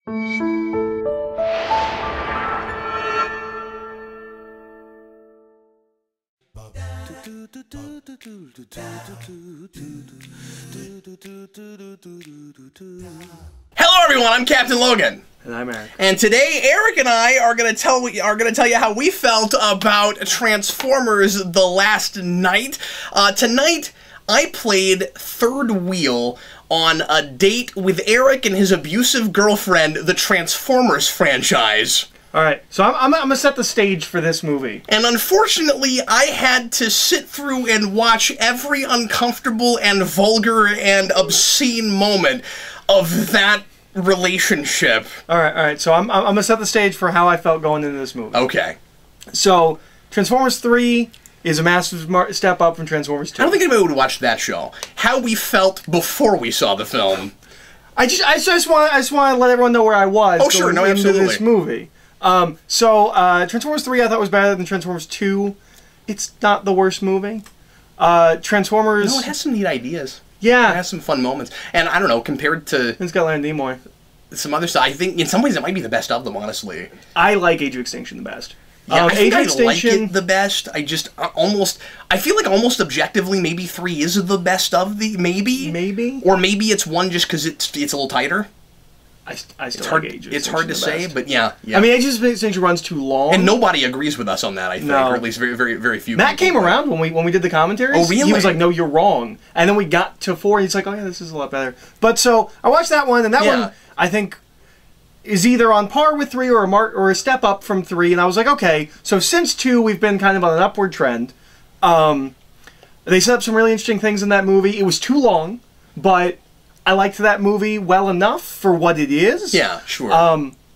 Hello everyone, I'm Captain Logan. And I'm Eric. And today Eric and I are gonna tell you how we felt about Transformers The Last Night. Tonight I played third wheel on a date with Eric and his abusive girlfriend, the Transformers franchise. Alright, so I'm gonna set the stage for this movie. And unfortunately, I had to sit through and watch every uncomfortable and vulgar and obscene moment of that relationship. Alright, so I'm gonna set the stage for how I felt going into this movie. Okay. So, Transformers 3 is a massive step up from Transformers 2. I don't think anybody would watch that show. How we felt before we saw the film. I just want to let everyone know where I was going into this movie. Transformers 3 I thought was better than Transformers 2. It's not the worst movie. Transformers... No, it has some neat ideas. Yeah. It has some fun moments. And I don't know, compared to... It's got Leonard Nimoy. Some other stuff, I think in some ways it might be the best of them, honestly. I like Age of Extinction the best. Yeah, I think I like it the best. I just I feel like almost objectively maybe 3 is the best of the, maybe? Maybe? Or maybe it's 1 just because it's a little tighter. I still like Age of Extinction. It's hard to say, but yeah. I mean, Age of Extinction runs too long. And nobody agrees with us on that, I think. No. Or at least very few Matt came around when we did the commentaries. Oh, really? He was like, no, you're wrong. And then we got to 4, and he's like, oh yeah, this is a lot better. But so, I watched that one, and that one, I think, is either on par with 3 or a step up from 3, and I was like, okay, so since 2, we've been kind of on an upward trend. They set up some really interesting things in that movie. It was too long, but I liked that movie well enough for what it is. Yeah, sure.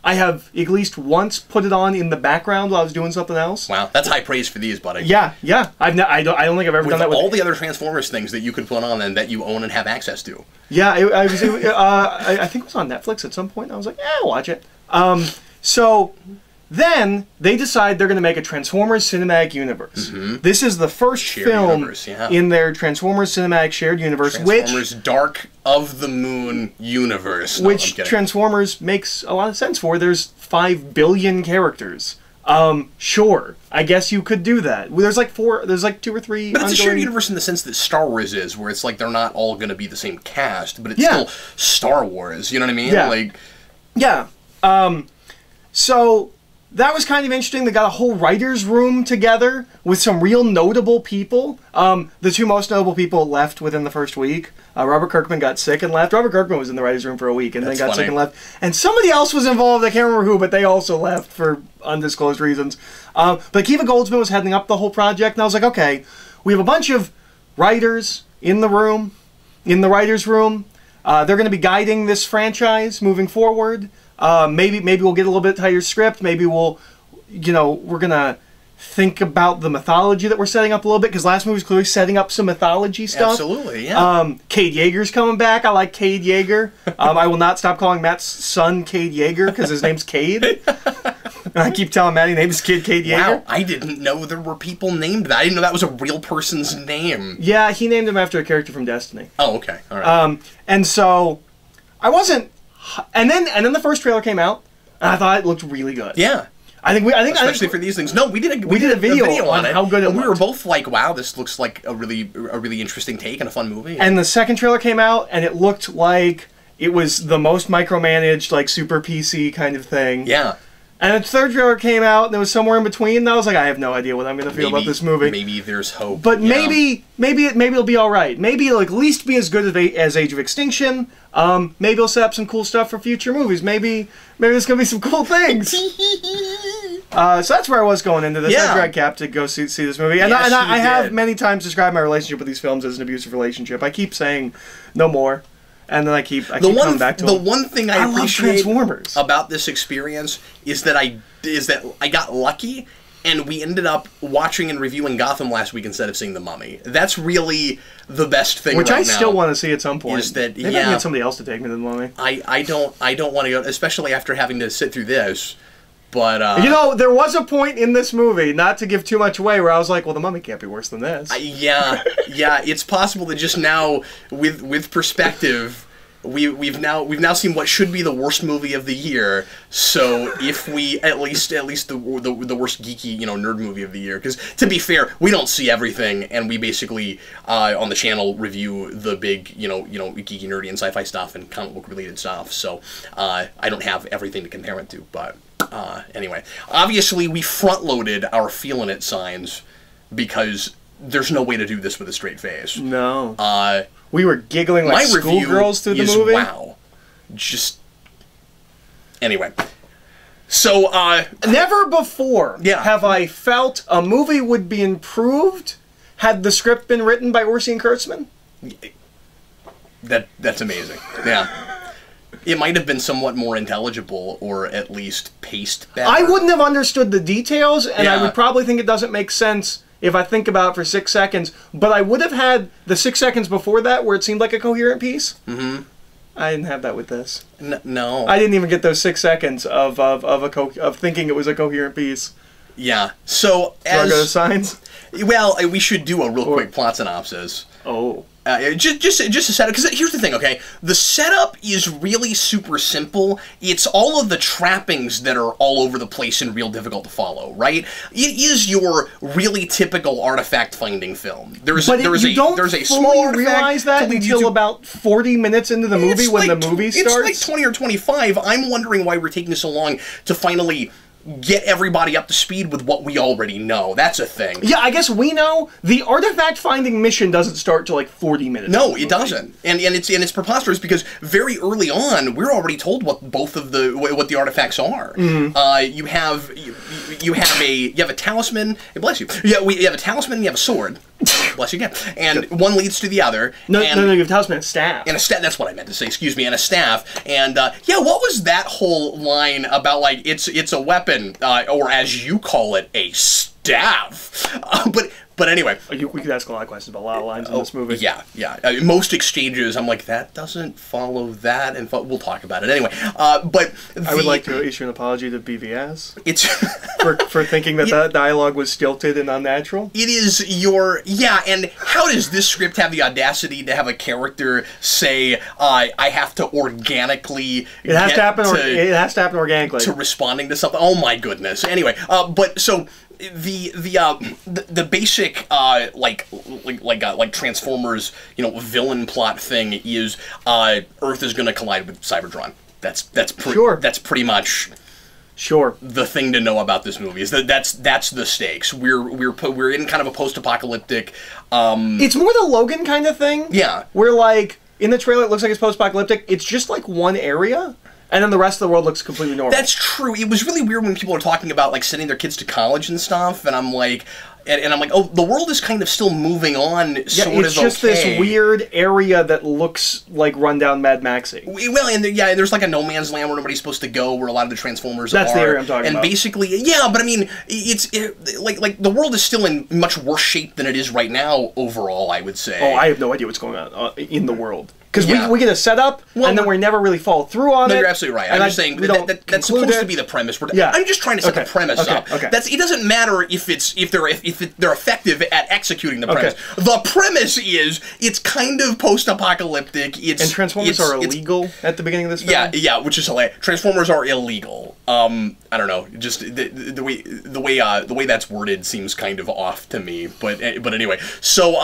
I have at least once put it on in the background while I was doing something else. Wow, that's high praise for these, buddy. Yeah. I don't think I've ever done that with all the other Transformers things that you could put on and that you own and have access to. Yeah, I think it was on Netflix at some point. I was like, yeah, I'll watch it. So then they decide they're going to make a Transformers Cinematic Universe. Mm-hmm. This is the first film in their Transformers Cinematic Shared Universe, Transformers Dark of the Moon Universe. No, which Transformers makes a lot of sense for. There's 5 billion characters. Sure, I guess you could do that. There's like 2 or 3. But it's a shared universe in the sense that Star Wars is, where it's like they're not all going to be the same cast, but it's still Star Wars. You know what I mean? Yeah. So that was kind of interesting. They got a whole writer's room together with some real notable people. The 2 most notable people left within the first week. Robert Kirkman got sick and left. Robert Kirkman was in the writer's room for a week and then got sick and left. And somebody else was involved. I can't remember who, but they also left for undisclosed reasons. But Kiva Goldsman was heading up the whole project, and I was like, okay, we have a bunch of writers in the room, in the writer's room. They're going to be guiding this franchise moving forward. Maybe we'll get a little bit tighter script. Maybe we're gonna think about the mythology that we're setting up a little bit, because last movie was clearly setting up some mythology stuff. Absolutely, yeah. Cade Yeager's coming back. I like Cade Yeager. I will not stop calling Matt's son Cade Yeager because his name's Cade. And I keep telling Matt he named his kid Cade Yeager. Wow, I didn't know there were people named that. I didn't know that was a real person's name. Yeah, he named him after a character from Destiny. Oh, okay, all right. And so I wasn't. And then the first trailer came out, and I thought it looked really good. Yeah. Especially for these things. No, we did a video on it. How good it looked. We were both like, "Wow, this looks like a really interesting take and a fun movie." And the second trailer came out, and it looked like it was the most micromanaged, like super PC kind of thing. Yeah. And the third trailer came out, and it was somewhere in between. And I was like, I have no idea what I'm going to feel about this movie. Maybe there's hope. But maybe it'll be all right. Maybe it'll at least be as good as Age of Extinction. Maybe it'll set up some cool stuff for future movies. Maybe there's going to be some cool things. So that's where I was going into this. I dragged Cap to go see this movie. And, I have many times described my relationship with these films as an abusive relationship. I keep saying no more. And then I keep coming back to the one thing I appreciate Transformers about this experience is that I got lucky, and we ended up watching and reviewing Gotham last week instead of seeing The Mummy. That's really the best thing. Which I still want to see at some point. Is that maybe I can get somebody else to take me to The Mummy. I don't want to go, especially after having to sit through this. But there was a point in this movie, not to give too much away, where I was like, well, The Mummy can't be worse than this. Yeah, it's possible that just now, with perspective, we've now seen what should be the worst movie of the year. So if we at least the worst geeky nerd movie of the year, because to be fair, we don't see everything, and we basically on the channel review the big geeky, nerdy, and sci-fi stuff and comic book related stuff. So I don't have everything to compare it to, but anyway, obviously we front loaded our feeling it signs because there's no way to do this with a straight face. No. We were giggling like schoolgirls through the movie. Wow. Just anyway. So never before have I felt a movie would be improved had the script been written by Orsi and Kurtzman. That's amazing. Yeah. It might have been somewhat more intelligible, or at least paced better. I wouldn't have understood the details, and I would probably think it doesn't make sense if I think about it for 6 seconds, but I would have had the 6 seconds before that where it seemed like a coherent piece. Mm-hmm. I didn't have that with this. No. I didn't even get those 6 seconds of thinking it was a coherent piece. Yeah. So as... Do I go to signs? Well, we should do a real quick plot synopsis. Oh. Just to set up, because here's the thing, okay? The setup is really super simple. It's all of the trappings that are all over the place and real difficult to follow, right? It is your really typical artifact-finding film. There's a small artifact realize that until about 40 minutes into the movie when the movie starts? It's like 20 or 25. I'm wondering why we're taking so long to finally get everybody up to speed with what we already know. That's a thing. Yeah, I guess we know the artifact finding mission doesn't start till like 40 minutes. No, it doesn't, and it's preposterous because very early on we're already told what the artifacts are. Mm-hmm. You have a talisman. Bless you. Yeah, you have a talisman and you have a sword. Bless you again. And one leads to the other. No, you have a talisman and a staff. And a staff. That's what I meant to say. Excuse me. And a staff. And yeah, what was that whole line about? Like it's a weapon, or as you call it, a staff. But anyway, we could ask a lot of questions about a lot of lines in this movie. Yeah. Most exchanges, I'm like, that doesn't follow that, and we'll talk about it anyway. But I would like to issue an apology to BVS. It's for thinking that that dialogue was stilted and unnatural. It is and how does this script have the audacity to have a character say, I have to organically? It has to happen organically to responding to something. Oh my goodness. Anyway, but so. The basic like Transformers villain plot thing is Earth is going to collide with Cybertron. That's pretty much the thing to know about this movie. Is that's the stakes. We're in kind of a post-apocalyptic. It's more the Logan kind of thing. Yeah, where like in the trailer it looks like it's post-apocalyptic. It's just like one area. And then the rest of the world looks completely normal. That's true. It was really weird when people are talking about like sending their kids to college and stuff, and I'm like, oh, the world is kind of still moving on. It's just this weird area that looks like rundown Mad Maxy. Well, and there's like a no man's land where nobody's supposed to go, where a lot of the Transformers are. That's the area I'm talking about. And basically, yeah, but I mean, like the world is still in much worse shape than it is right now overall, I would say. Oh, I have no idea what's going on in the world. Because we get a setup, and then we never really folloll through on it. No, you're absolutely right. I'm just saying that's supposed to be the premise. I'm just trying to set the premise up. Okay. It doesn't matter if they're effective at executing the premise. The premise is it's kind of post-apocalyptic. And Transformers are illegal at the beginning of this film. Yeah, which is hilarious. Transformers are illegal. I don't know, just the way that's worded seems kind of off to me. But anyway, so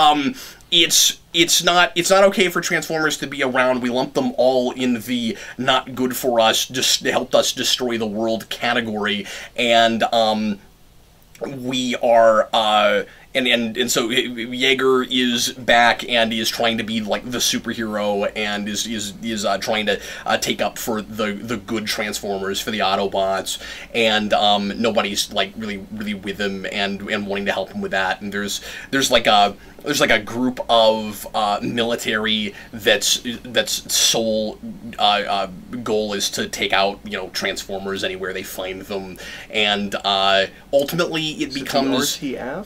It's not okay for Transformers to be around. We lump them all in the not good for us, just helped us destroy the world category, and we are and so Yeager is back and is trying to be like the superhero and is trying to take up for the good Transformers, for the Autobots, and nobody's like really with him and wanting to help him with that. And there's like a group of military that's sole goal is to take out Transformers anywhere they find them, and ultimately it becomes TF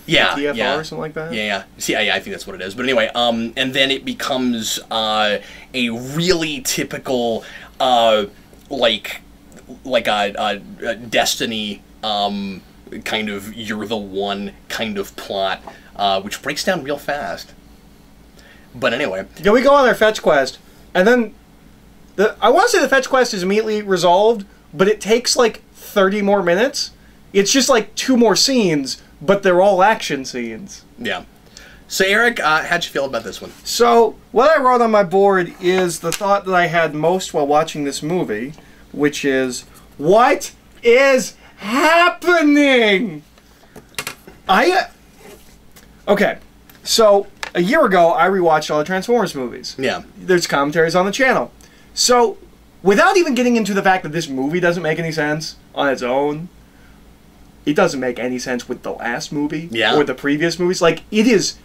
or something like that. Yeah. See, I think that's what it is. But anyway, and then it becomes a really typical like a Destiny kind of you're the one kind of plot. Which breaks down real fast. But anyway. Yeah, we go on our fetch quest, and then I want to say the fetch quest is immediately resolved, but it takes like 30 more minutes. It's just like 2 more scenes, but they're all action scenes. Yeah. So Eric, how'd you feel about this one? So, what I wrote on my board is the thought that I had most while watching this movie, which is, what is happening? Okay, so a year ago, I rewatched all the Transformers movies. Yeah. There's commentaries on the channel. So, without even getting into the fact that this movie doesn't make any sense on its own, it doesn't make any sense with the last movie or the previous movies. Like, it is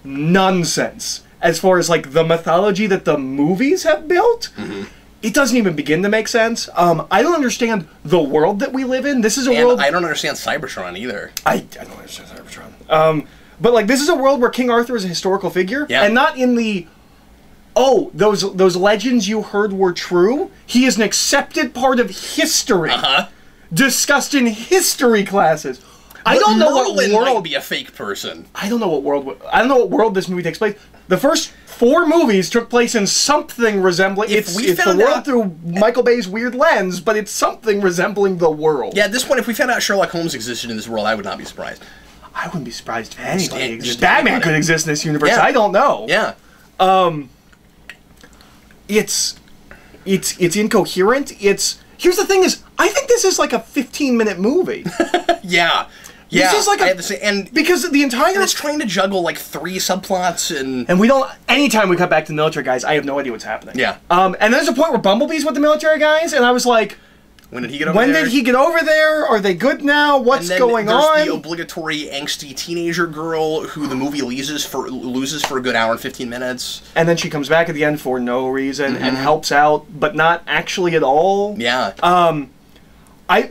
nonsense as far as, like, the mythology that the movies have built. Mm-hmm. It doesn't even begin to make sense. I don't understand the world that we live in. This is a world... I don't understand Cybertron either. I don't understand Cybertron. But, like, this is a world where King Arthur is a historical figure, and not in the... Oh, those legends you heard were true? He is an accepted part of history. Discussed in history classes. I don't know what world might be a fake person. I don't know what world this movie takes place. The first 4 movies took place in something resembling... It's the world through Michael Bay's weird lens, but it's something resembling the world. Yeah, at this point, if we found out Sherlock Holmes existed in this world, I would not be surprised. I wouldn't be surprised if anybody existed. Batman could exist in this universe. Yeah. I don't know. Yeah. It's incoherent. Here's the thing is, I think this is like a 15-minute movie. Yeah. This is like I have to say, and because the entire... And it's trying to juggle like 3 subplots and we don't... Anytime we cut back to the military guys, I have no idea what's happening. Yeah. And there's a point where Bumblebee's with the military guys, and I was like... When did he get over there? When did he get over there? Are they good now? What's going on? There's the obligatory angsty teenager girl who the movie loses for a good hour and 15 minutes. And then she comes back at the end for no reason and helps out, but not actually at all. Yeah. I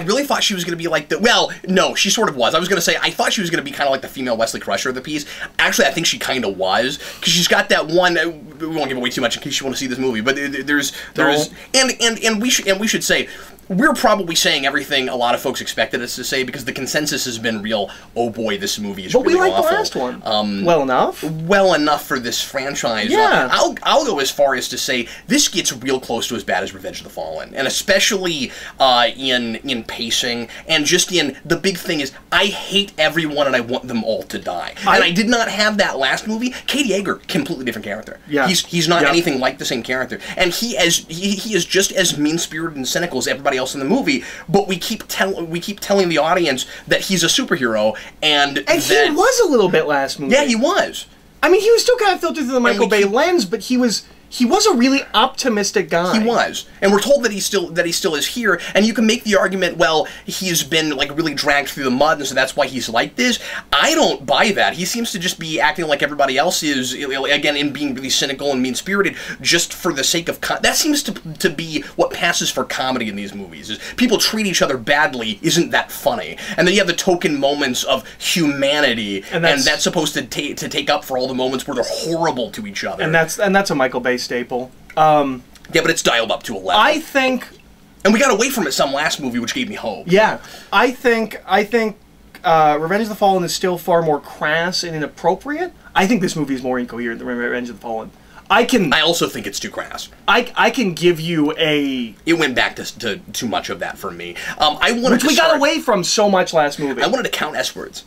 really thought she was going to be like the... Well, no, she sort of was. I was going to say, I thought she was going to be kind of like the female Wesley Crusher of the piece. Actually, I think she kind of was. Because she's got that one... We won't give away too much in case you want to see this movie. But there's... And we should say... We're probably saying everything a lot of folks expected us to say because the consensus has been real, oh boy, this movie is really awful. But we like the last one. Well enough? Well enough for this franchise. Yeah. I'll go as far as to say this gets real close to as bad as Revenge of the Fallen. And especially in pacing and just in... The big thing is, I hate everyone and I want them all to die. And I did not have that last movie. Katie Yeager, completely different character. Yeah. He's not anything like the same character. And he is just as mean-spirited and cynical as everybody else in the movie, but we keep telling the audience that he's a superhero, and he was a little bit last movie. Yeah, he was. I mean, he was still kind of filtered through the Michael Bay lens, but he was a really optimistic guy. He was. And we're told that he still is here, and you can make the argument, well, he's been like really dragged through the mud, and so that's why he's like this. I don't buy that. He seems to just be acting like everybody else is, again, in being really cynical and mean-spirited, just for the sake of... That seems to be what passes for comedy in these movies, is people treat each other badly, isn't that funny? And then you have the token moments of humanity, and that's supposed to take up for all the moments where they're horrible to each other. And that's a Michael Bay staple. Yeah, but it's dialed up to 11. I think... And we got away from it some last movie, which gave me hope. Yeah. I think Revenge of the Fallen is still far more crass and inappropriate. I think this movie is more incoherent than Revenge of the Fallen. I also think it's too crass. I can give you a... It went back to too much of that for me. Which we got away from so much last movie. I wanted to count S-words.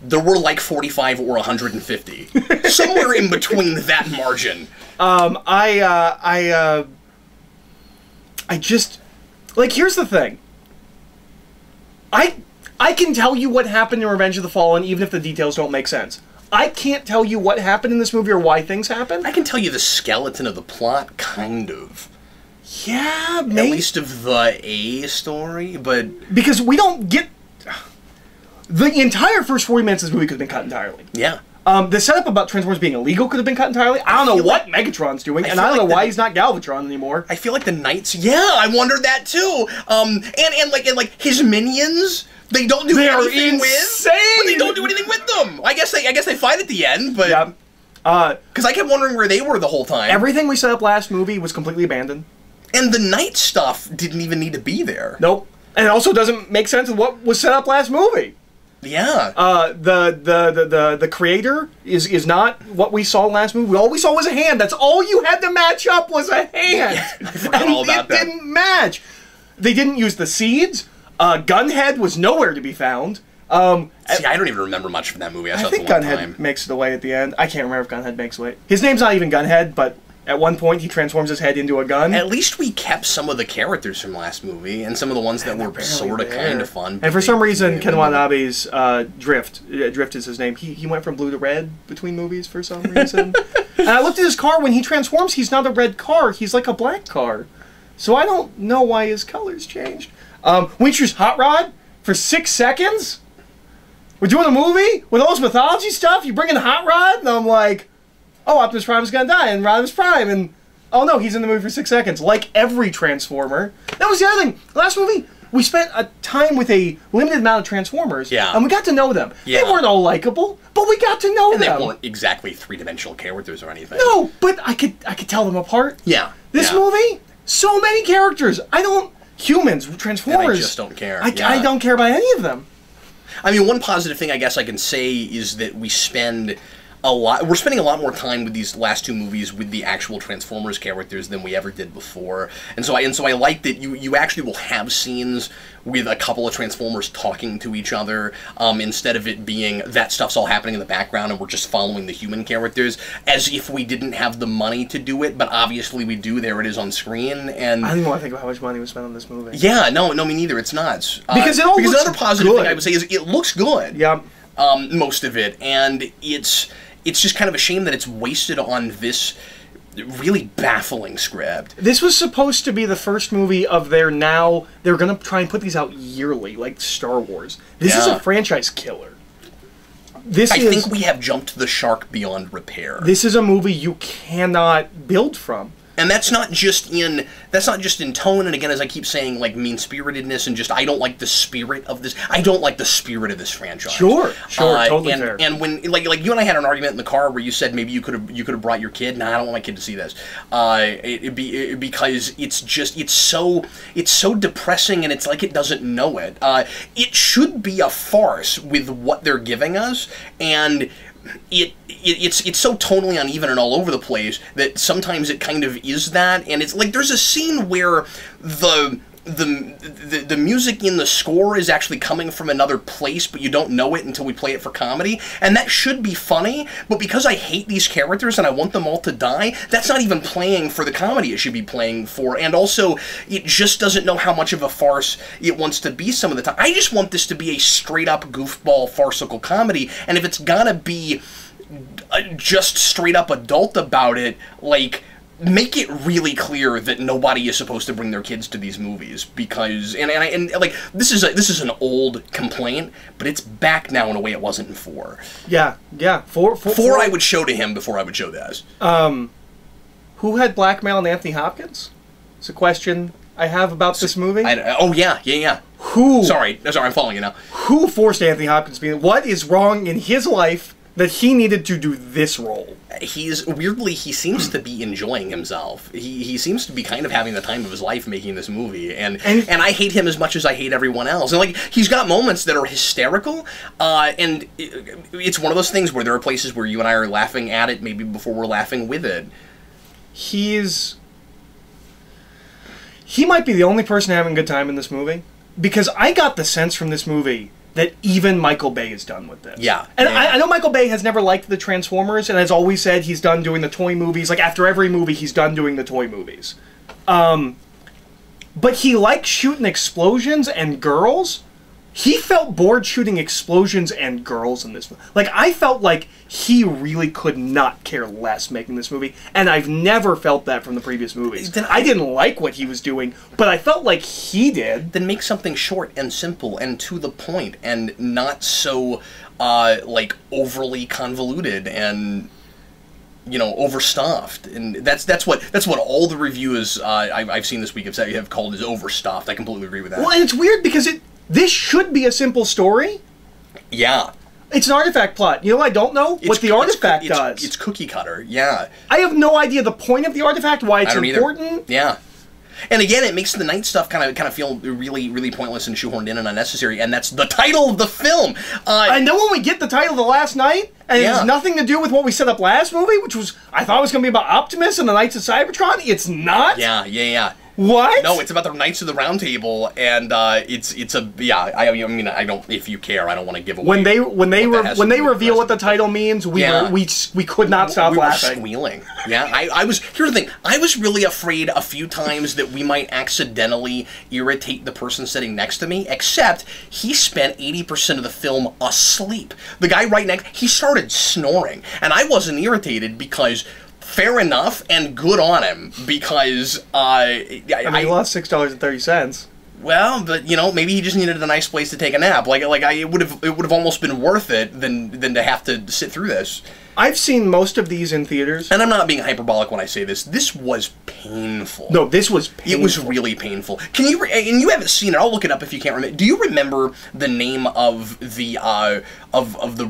There were like 45 or 150. Somewhere in between that margin. I just... Like, here's the thing. I can tell you what happened in Revenge of the Fallen even if the details don't make sense. I can't tell you what happened in this movie or why things happen. I can tell you the skeleton of the plot, kind of. Yeah, maybe. At least of the A story, but... Because we don't get... The entire first 40 minutes of this movie could have been cut entirely. Yeah. The setup about Transformers being illegal could have been cut entirely. I don't know what Megatron's doing, and I don't know why he's not Galvatron anymore. I feel like the Knights... Yeah, I wondered that too. And like his minions... They don't do anything with, but they don't do anything with them. I guess they fight at the end, but because I kept wondering where they were the whole time. Everything we set up last movie was completely abandoned, and the night stuff didn't even need to be there. Nope, and it also doesn't make sense with what was set up last movie. Yeah. The creator is not what we saw last movie. All we saw was a hand. That's all you had to match up was a hand. I forgot all about that. It didn't match. They didn't use the seeds. Gunhead was nowhere to be found. See, I don't even remember much from that movie. I think Gunhead makes it away at the end. I can't remember if Gunhead makes it away. His name's not even Gunhead, but at one point he transforms his head into a gun. At least we kept some of the characters from last movie and some of the ones that were sort of kind of fun. And for some reason, Ken Watanabe's Drift is his name. He went from blue to red between movies for some reason. And I looked at his car. When he transforms, he's not a red car. He's like a black car. So I don't know why his color's changed. We choose Hot Rod for 6 seconds? We're doing a movie with all this mythology stuff? You bring in Hot Rod? And I'm like, oh, Optimus Prime's gonna die in Optimus Prime. And, oh no, he's in the movie for 6 seconds. Like every Transformer. That was the other thing. Last movie, we spent a time with a limited amount of Transformers. Yeah. And we got to know them. Yeah. They weren't all likable, but we got to know them. And they weren't exactly three-dimensional characters or anything. No, but I could tell them apart. Yeah. This movie, so many characters. Humans, Transformers. And I just don't care. I don't care about any of them. I mean, one positive thing I guess I can say is that we're spending a lot more time with these last two movies with the actual Transformers characters than we ever did before. And so I like that you actually will have scenes with a couple of Transformers talking to each other, instead of it being that stuff's all happening in the background and we're just following the human characters, as if we didn't have the money to do it, but obviously we do. There it is on screen. And I don't even want to think about how much money was spent on this movie. Yeah, no, me neither. It's nuts. Because another positive thing I would say is it looks good. Yeah. Most of it, and it's just kind of a shame that it's wasted on this really baffling script. This was supposed to be the first movie of they're going to try and put these out yearly, like Star Wars. This is a franchise killer. I think we have jumped the shark beyond repair. This is a movie you cannot build from. And that's not just in tone, and again, as I keep saying, like mean-spiritedness, and just I don't like the spirit of this. I don't like the spirit of this franchise. Sure, totally fair. And when like you and I had an argument in the car where you said maybe you could have brought your kid. Nah, I don't want my kid to see this. Because it's so depressing, and it's like it doesn't know it. It should be a farce with what they're giving us, and it's so tonally uneven and all over the place that sometimes it kind of is that, and it's like there's a scene where the music in the score is actually coming from another place, but you don't know it until we play it for comedy, and that should be funny, but because I hate these characters and I want them all to die, that's not even playing for the comedy it should be playing for, and also it just doesn't know how much of a farce it wants to be some of the time. I just want this to be a straight-up goofball farcical comedy, and if it's gotta be just straight-up adult about it, like, make it really clear that nobody is supposed to bring their kids to these movies, because and like this is an old complaint, but it's back now in a way it wasn't in 4. Yeah. Four I would show to him before I would show this. Who had blackmail Anthony Hopkins? It's a question I have about this movie. Yeah. Who? Sorry, I'm following you now. Who forced Anthony Hopkins to be? What is wrong in his life that he needed to do this role? He seems to be enjoying himself. He seems to be kind of having the time of his life making this movie, and I hate him as much as I hate everyone else. And like, he's got moments that are hysterical, and it's one of those things where there are places where you and I are laughing at it maybe before we're laughing with it. He might be the only person having a good time in this movie, because I got the sense from this movie that even Michael Bay is done with this. Yeah. And I know Michael Bay has never liked the Transformers, and has always said he's done doing the toy movies. Like, after every movie, he's done doing the toy movies. But he likes shooting explosions and girls. He felt bored shooting explosions and girls in this movie. Like, I felt like he really could not care less making this movie, and I've never felt that from the previous movies. I didn't like what he was doing, but I felt like he did. Then make something short and simple and to the point, and not so, like, overly convoluted and, you know, overstuffed. And that's what all the reviews I've seen this week have called is overstuffed. I completely agree with that. Well, and it's weird because this should be a simple story. Yeah. It's an artifact plot. You know what I don't know? What the artifact does. It's cookie cutter, yeah. I have no idea the point of the artifact, why it's important. Yeah. And again, it makes the night stuff kind of feel really, really pointless and shoehorned in and unnecessary, and that's the title of the film. And then when we get the title The Last Night, and it has nothing to do with what we set up last movie, which was, I thought it was going to be about Optimus and the Knights of Cybertron, it's not? Yeah. What? No, it's about the Knights of the Round Table, and it's a I mean I don't, if you care, I don't want to give away. When they reveal what the title means, we could not stop laughing. We were squealing. Yeah, I was. Here's the thing. I was really afraid a few times that we might accidentally irritate the person sitting next to me. Except he spent 80% of the film asleep. The guy right next, he started snoring, and I wasn't irritated because. Fair enough, and good on him, because I he lost $6.30. Well, but you know, maybe he just needed a nice place to take a nap. It would have almost been worth it than to have to sit through this. I've seen most of these in theaters, and I'm not being hyperbolic when I say this. This was painful. No, this was painful. It was really painful. Can you? And you haven't seen it. I'll look it up if you can't remember. Do you remember the name of the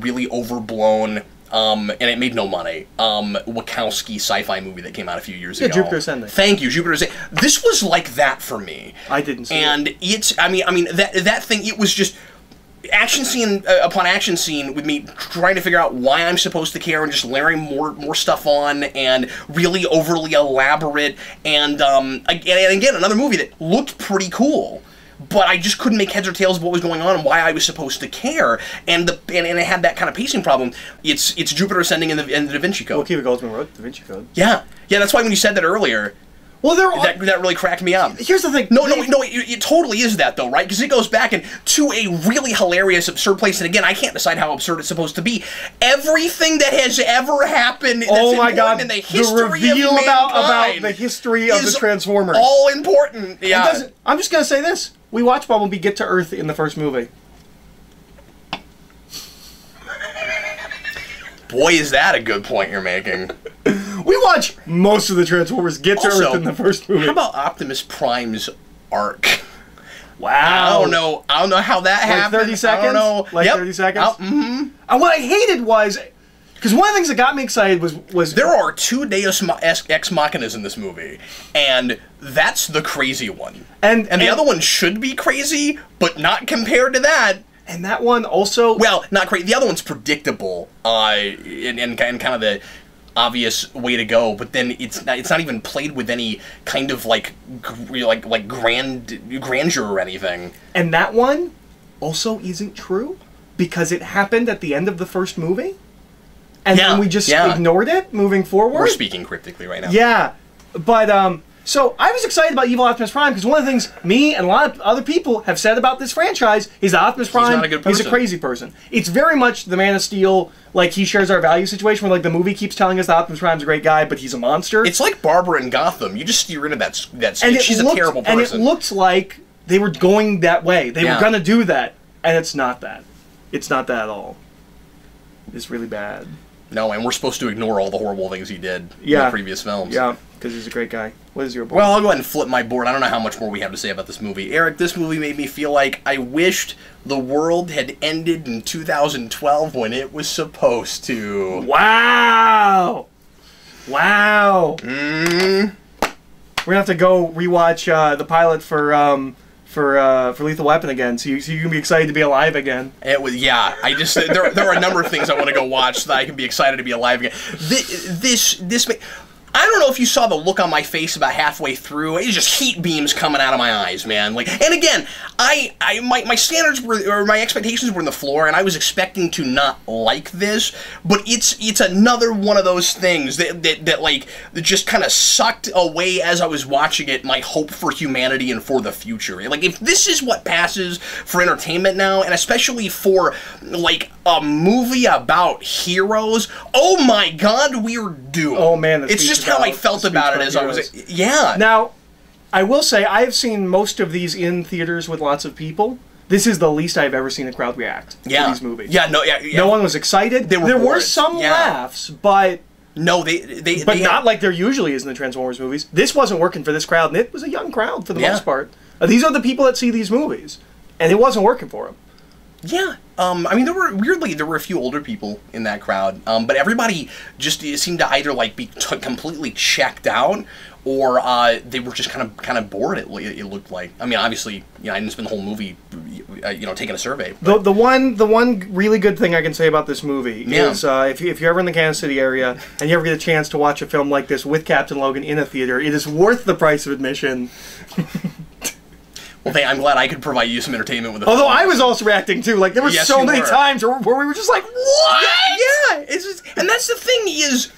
really overblown? And it made no money. Wachowski sci-fi movie that came out a few years ago. Jupiter Ascending. Thank you, Jupiter Ascending. This was like that for me. I didn't see it. And it's, I mean, that thing, it was just action scene upon action scene with me trying to figure out why I'm supposed to care and just layering more stuff on and really overly elaborate and again, another movie that looked pretty cool. But I just couldn't make heads or tails of what was going on and why I was supposed to care, and it had that kind of pacing problem. It's Jupiter Ascending and the Da Vinci Code. Well, Kiva Goldsman wrote Da Vinci Code. Yeah, that's why when you said that earlier, well, that really cracked me up. Here's the thing. No, it totally is that though, right? Because it goes back to a really hilarious, absurd place, and again, I can't decide how absurd it's supposed to be. Everything that has ever happened that's important in the history of mankind about the history of the Transformers, all important. Yeah, I'm just gonna say this. We watched Bumblebee get to Earth in the first movie. Boy, is that a good point you're making. We watch most of the Transformers get to Earth in the first movie. How about Optimus Prime's arc? Wow. I don't know how that happened. 30 seconds? I don't know. Like 30 seconds? And what I hated was... Because one of the things that got me excited was there are two Deus Ex Machinas in this movie, and that's the crazy one. And the other one should be crazy, but not compared to that. And that one also... Well, not crazy. The other one's predictable, and kind of the obvious way to go. But then it's not even played with any kind of like grandeur or anything. And that one also isn't true because it happened at the end of the first movie. And then we just ignored it moving forward. We're speaking cryptically right now. Yeah. But, so I was excited about Evil Optimus Prime because one of the things me and a lot of other people have said about this franchise is that Optimus Prime, he's not a good person. He's a crazy person. It's very much the Man of Steel, like he shares our value situation where like the movie keeps telling us that Optimus Prime's a great guy, but he's a monster. It's like Barbara in Gotham. You just steer into that state. She's a terrible person. And it looked like they were going that way. They were going to do that. And it's not that. It's not that at all. It's really bad. No, and we're supposed to ignore all the horrible things he did in the previous films. Yeah, because he's a great guy. What is your board? Well, I'll go ahead and flip my board. I don't know how much more we have to say about this movie. Eric, this movie made me feel like I wished the world had ended in 2012 when it was supposed to. Wow! Wow! We're gonna have to go rewatch the pilot for Lethal Weapon again, so you can be excited to be alive again. It was, yeah. I just there are a number of things I want to go watch so that I can be excited to be alive again. I don't know if you saw the look on my face about halfway through. It was just heat beams coming out of my eyes, man. Like, and again, my standards were, or my expectations were in the floor, and I was expecting to not like this. But it's another one of those things that just kind of sucked away as I was watching it my hope for humanity and for the future. Like, if this is what passes for entertainment now, and especially for like a movie about heroes, oh my God, we're doomed. Oh man, it's just how I felt about it as I was. Yeah. Now, I will say I've seen most of these in theaters with lots of people. This is the least I've ever seen a crowd react to these movies. Yeah, no, no one was excited. There were some laughs, but no, but not like there usually is in the Transformers movies. This wasn't working for this crowd, and it was a young crowd for the most part. These are the people that see these movies, and it wasn't working for them. Yeah. I mean, weirdly there were a few older people in that crowd, but everybody just seemed to either like be completely checked out, or they were just kind of bored. It looked like. I mean, obviously, I didn't spend the whole movie, taking a survey. The one really good thing I can say about this movie is if you're ever in the Kansas City area and you ever get a chance to watch a film like this with Captain Logan in a theater, it is worth the price of admission. Well, I'm glad I could provide you some entertainment with it. Although I was also reacting too. Like there were so many times where we were just like, what? Yeah. It's just, and that's the thing is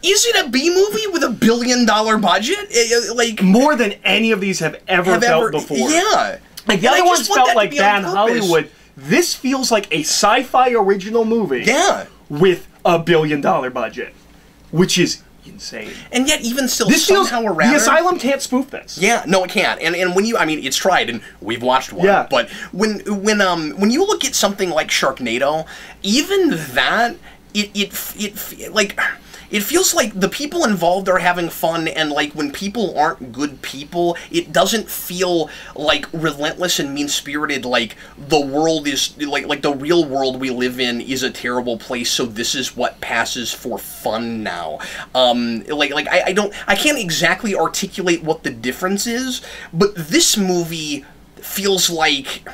it a B movie with $1 billion budget? Like more than any of these have ever felt before. Yeah. Like the other ones felt like bad Hollywood. This feels like a sci-fi original movie. Yeah. With $1 billion budget, which is insane. And yet, even still, this somehow feels, or rather, the Asylum can't spoof this. Yeah, no, it can't. And when you, I mean, it's tried, and we've watched one. Yeah. But when you look at something like Sharknado, even that, it feels like the people involved are having fun, and like when people aren't good people, it doesn't feel like relentless and mean-spirited. Like the world is like the real world we live in is a terrible place, so this is what passes for fun now. I can't exactly articulate what the difference is, but this movie feels like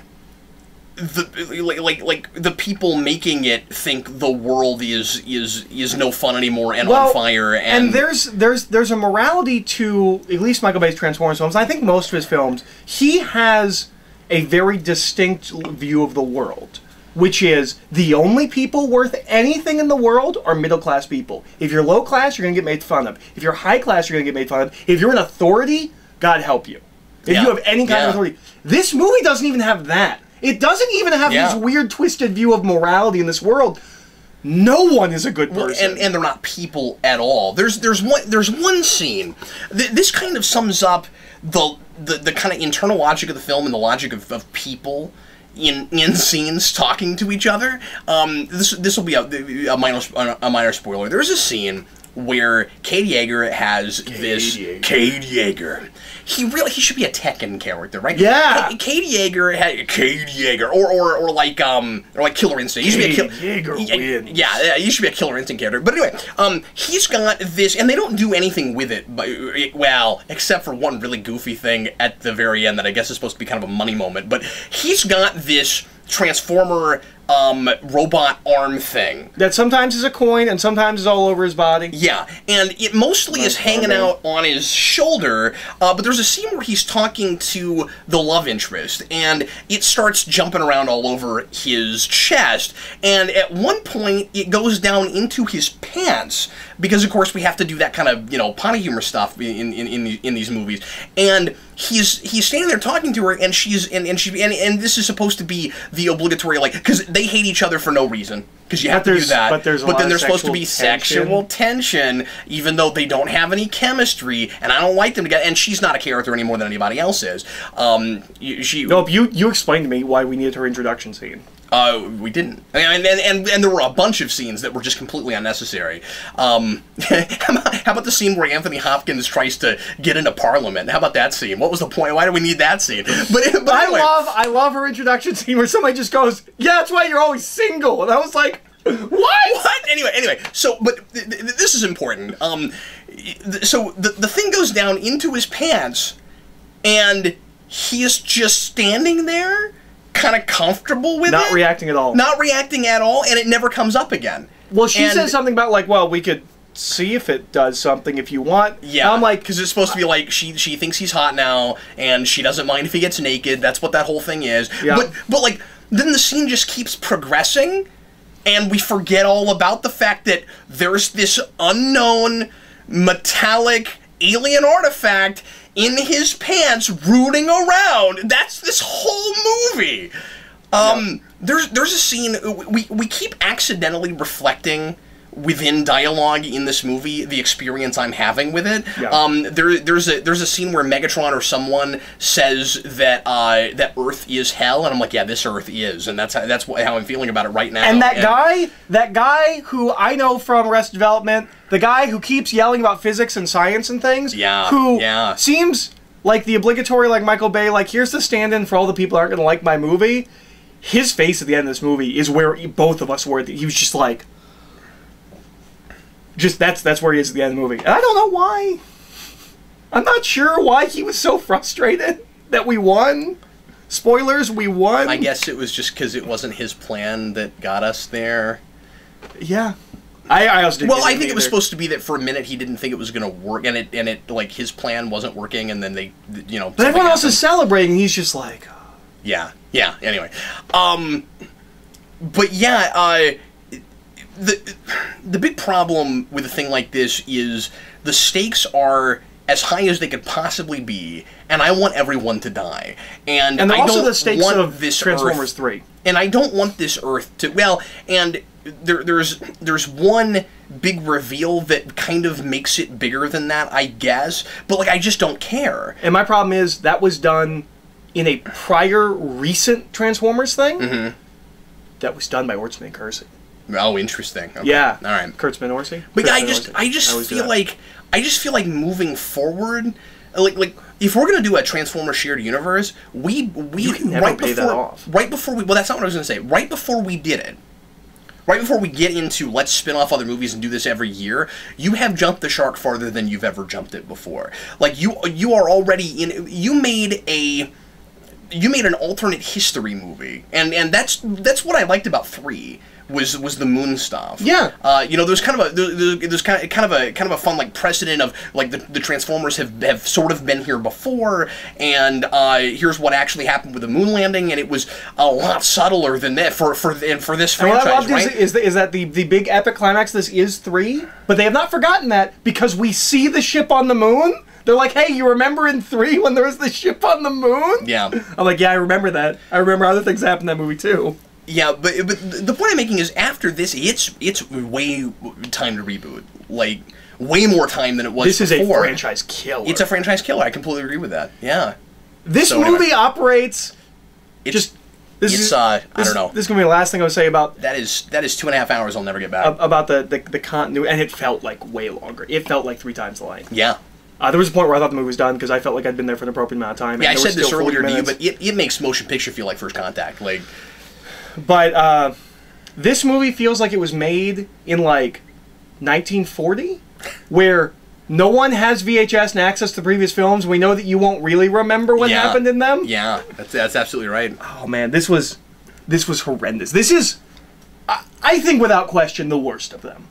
the people making it think the world is no fun anymore and on fire, and there's a morality to at least Michael Bay's Transformers films. I think most of his films, he has a very distinct view of the world, which is the only people worth anything in the world are middle-class people. If you're low class, you're gonna get made fun of. If you're high class, you're gonna get made fun of. If you're an authority, God help you. If you have any kind of authority. This movie doesn't even have that. It doesn't even have this weird, twisted view of morality in this world. No one is a good person, and they're not people at all. There's one scene. This kind of sums up the kind of internal logic of the film and the logic of people in scenes talking to each other. This will be a minor spoiler. There's a scene where Cade Yeager has Cade Yeager. He should be a Tekken character, right? Yeah. Cade Yeager, or like Killer Instinct. He should be a Yeager wins. Yeah, he should be a Killer Instinct character. But anyway, he's got this, and they don't do anything with it, well, except for one really goofy thing at the very end that I guess is supposed to be kind of a money moment. But he's got this Transformer robot arm thing that sometimes is a coin and sometimes is all over his body. Yeah, and it mostly is hanging out on his shoulder, but there's a scene where he's talking to the love interest, and it starts jumping around all over his chest, and at one point it goes down into his pants, because of course we have to do that kind of, potty humor stuff in these movies, and he's standing there talking to her, and and this is supposed to be the obligatory, because they hate each other for no reason, because you have to do that. But then there's supposed to be sexual tension, even though they don't have any chemistry, and I don't like them together. And she's not a character any more than anybody else is. Nope. You explained to me why we needed her introduction scene. We didn't. And there were a bunch of scenes that were just completely unnecessary. How about the scene where Anthony Hopkins tries to get into Parliament? How about that scene? What was the point? Why do we need that scene? But anyway. I love her introduction scene where somebody just goes, "Yeah, that's why you're always single," and I was like, "What?" Anyway. So, but this is important. So the thing goes down into his pants, and he is just standing there, kind of comfortable with it. Not reacting at all. Not reacting at all, and it never comes up again. Well, she says something about, like, well, we could see if it does something if you want. Yeah, and I'm like, because it's supposed to be like she thinks he's hot now, and she doesn't mind if he gets naked. That's what that whole thing is. Yeah. But like, then the scene just keeps progressing, and we forget all about the fact that there's this unknown metallic alien artifact in his pants rooting around. That's this whole movie. There's a scene, we keep accidentally reflecting within dialogue in this movie the experience I'm having with it. Yeah. There's a scene where Megatron or someone says that that Earth is hell, and I'm like, yeah, this Earth is, and that's how I'm feeling about it right now. And that guy who I know from Arrested Development, the guy who keeps yelling about physics and science and things, who seems like the obligatory, like Michael Bay, like, here's the stand-in for all the people who aren't going to like my movie. his face at the end of this movie is where both of us were. He was just like, that's where he is at the end of the movie. And I don't know why. I'm not sure why he was so frustrated that we won. Spoilers, we won. I guess it was just because it wasn't his plan that got us there. Yeah. I also didn't. Well, I think it was supposed to be that for a minute he didn't think it was going to work, and it like his plan wasn't working, and then they, you know. But everyone else is celebrating. He's just like, yeah. Anyway, but yeah, the big problem with a thing like this is the stakes are as high as they could possibly be, and I want everyone to die. And they're I also don't the stakes want of this Transformers Earth, 3. And I don't want this Earth to... Well, and there's one big reveal that kind of makes it bigger than that, I guess. But, like, I just don't care. And my problem is that was done in a prior, recent Transformers thing that was done by Ortsman and Kersey. Oh, interesting. Okay. Yeah. All right. Kurtzman Orsi. But I just feel like moving forward, like if we're gonna do a Transformers shared universe, we you can never pay that off. Right before we, well, that's not what I was gonna say. Right before we did it, right before we get into let's spin off other movies and do this every year, you have jumped the shark farther than you've ever jumped it before. Like you are already in. You made an alternate history movie, and that's what I liked about 3. Was the moon stuff? Yeah. You know, there's kind of a fun like precedent of like the Transformers have sort of been here before, and here's what actually happened with the moon landing, and it was a lot subtler than that for this franchise. And what I loved right? is that the big epic climax of this is 3, but they have not forgotten that because we see the ship on the moon. They're like, hey, you remember in 3 when there was the ship on the moon? Yeah. I'm like, yeah, I remember that. I remember other things happened in that movie too. Yeah, but the point I'm making is after this, it's way time to reboot. Like, way more time than it was before. This is a franchise killer. It's a franchise killer. I completely agree with that. Yeah. This movie operates... I don't know. This is going to be the last thing I'll say about... That is 2.5 hours I'll never get back. About the continuity, and it felt like way longer. It felt like 3 times the length. Yeah. There was a point where I thought the movie was done because I felt like I'd been there for an appropriate amount of time. Yeah, I said this earlier to you, but it makes motion picture feel like First Contact. Like... But this movie feels like it was made in like 1940, where no one has VHS and access to previous films. We know that you won't really remember what happened in them. Yeah, that's absolutely right. Oh man, this was horrendous. This is, I think, without question, the worst of them.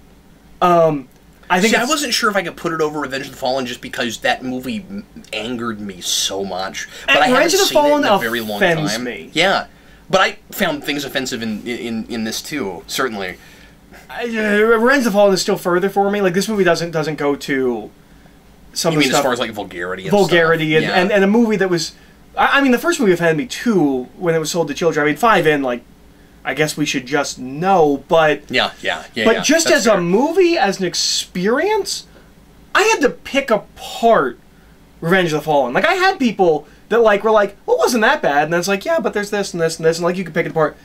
I think I wasn't sure if I could put it over Revenge of the Fallen just because that movie angered me so much. But I haven't seen it in a very long time. Me. Yeah. But I found things offensive in this too, certainly. Revenge of the Fallen is still further for me. Like this movie doesn't go to some. You mean stuff, as far as like vulgarity? And a movie that was. I mean, the first movie offended me too when it was sold to children. I mean, 5 in like, I guess we should just know, but yeah. But just as a movie, as an experience, I had to pick apart Revenge of the Fallen. Like I had people that like were like, well, it wasn't that bad, and then it's like, yeah, but there's this and this and this, and like you can pick it apart.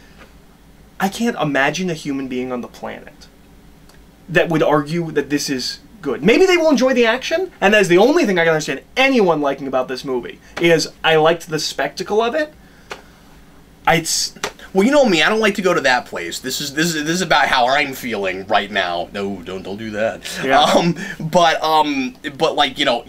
I can't imagine a human being on the planet that would argue that this is good. Maybe they will enjoy the action, and that is the only thing I can understand anyone liking about this movie, is I liked the spectacle of it. Well, you know me, I don't like to go to that place. This is about how I'm feeling right now. No, don't do that. Yeah. But like, you know,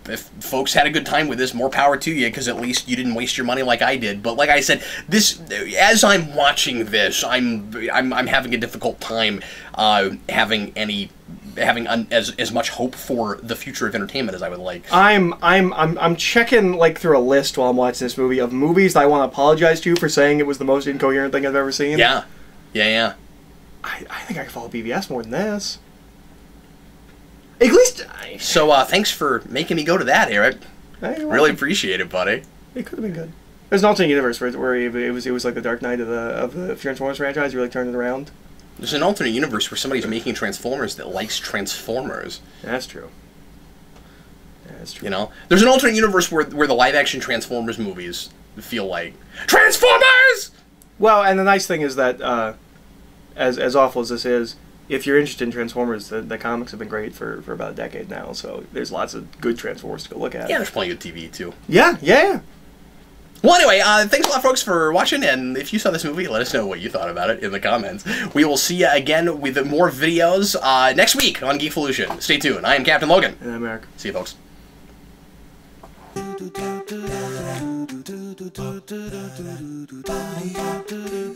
if folks had a good time with this, more power to you, because at least you didn't waste your money like I did. But like I said, this, as I'm watching this, I'm having a difficult time having as much hope for the future of entertainment as I would like. I'm checking like through a list while I'm watching this movie of movies that I want to apologize to for saying it was the most incoherent thing I've ever seen. Yeah. I think I can follow BVS more than this. At least. So thanks for making me go to that, Eric. Really appreciate it, buddy. It could have been good. There's an alternate universe where it was like the Dark Knight of the Transformers franchise. You really turned it around. There's an alternate universe where somebody's making Transformers that likes Transformers. That's true. That's true. You know, there's an alternate universe where the live-action Transformers movies feel like Transformers. Well, and the nice thing is that, as awful as this is, if you're interested in Transformers, the comics have been great for about a decade now. So there's lots of good Transformers to go look at. Yeah, there's plenty of TV too. Yeah. Well, anyway, thanks a lot, folks, for watching, and if you saw this movie, let us know what you thought about it in the comments. We will see you again with more videos next week on Geekvolution. Stay tuned. I am Captain Logan. And I'm Eric. See you, folks. Do do do do do do do do do do do do do do do do do